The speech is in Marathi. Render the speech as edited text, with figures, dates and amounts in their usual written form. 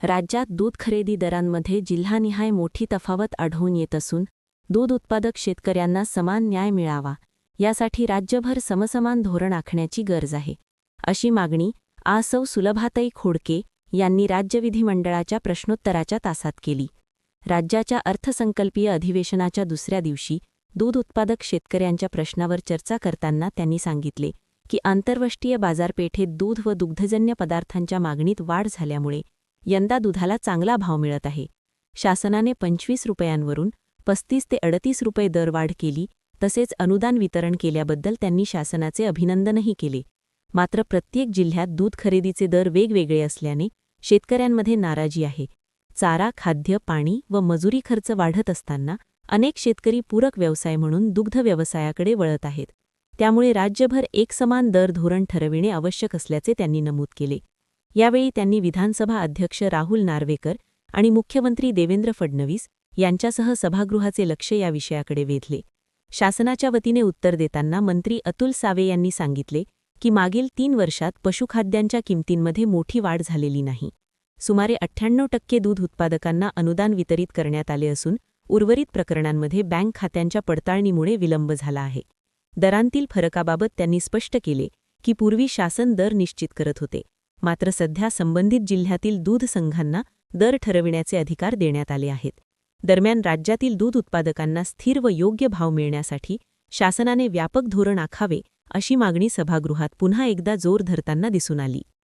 राज्यात दूध खरेदी दरांमध्ये जिल्हानिहाय मोठी तफावत आढळून येत असून दूध उत्पादक शेतकऱ्यांना समान न्याय मिळावा यासाठी राज्यभर समसमान धोरण आखण्याची गरज आहे, अशी मागणी सौ सुलभाताई खोडके यांनी राज्य विधिमंडळाच्या प्रश्नोत्तराच्या तासात केली. राज्याच्या अर्थसंकल्पीय अधिवेशनाच्या दुसऱ्या दिवशी दूध उत्पादक शेतकऱ्यांच्या प्रश्नावर चर्चा करताना त्यांनी सांगितले की आंतरराष्ट्रीय बाजारपेठेत दूध व दुग्धजन्य पदार्थांच्या मागणीत वाढ झाल्यामुळे यंदा दुधाला चांगला भाव मिळत आहे. शासनाने 25 रुपयांवरून 35 ते 38 रुपये दरवाढ केली, तसेच अनुदान वितरण केल्याबद्दल त्यांनी शासनाचे अभिनंदनही केले. मात्र प्रत्येक जिल्ह्यात दूध खरेदीचे दर वेगवेगळे असल्याने शेतकऱ्यांमध्ये नाराजी आहे. चारा, खाद्य, पाणी व मजुरी खर्च वाढत असताना अनेक शेतकरी पूरक व्यवसाय म्हणून दुग्ध व्यवसायाकडे वळत आहेत. त्यामुळे राज्यभर एकसमान दर धोरण ठरविणे आवश्यक असल्याचे त्यांनी नमूद केले. यावेळी त्यांनी विधानसभा अध्यक्ष राहुल नार्वेकर आणि मुख्यमंत्री देवेंद्र फडणवीस यांच्यासह सभागृहाचे लक्ष या विषयाकडे वेधले. शासनाच्या वतीने उत्तर देताना मंत्री अतुल सावे यांनी सांगितले की मागील 3 वर्षात पशुखाद्यांच्या किमतींमध्ये मोठी वाढ झालेली नाही. सुमारे 98% दूध उत्पादकांना अनुदान वितरित करण्यात आले असून उर्वरित प्रकरणांमध्ये बँक खात्यांच्या पडताळणीमुळे विलंब झाला आहे. दरांतील फरकाबाबत त्यांनी स्पष्ट केले की पूर्वी शासन दर निश्चित करत होते, मात्र सध्या संबंधित जिल्ह्यातील दूध संघांना दर ठरविण्याचे अधिकार देण्यात आले आहेत. दरम्यान राज्यातील दूध उत्पादकांना स्थिर व योग्य भाव मिळण्यासाठी शासनाने व्यापक धोरण आखावे, अशी मागणी सभागृहात पुन्हा एकदा जोर धरताना दिसून आली.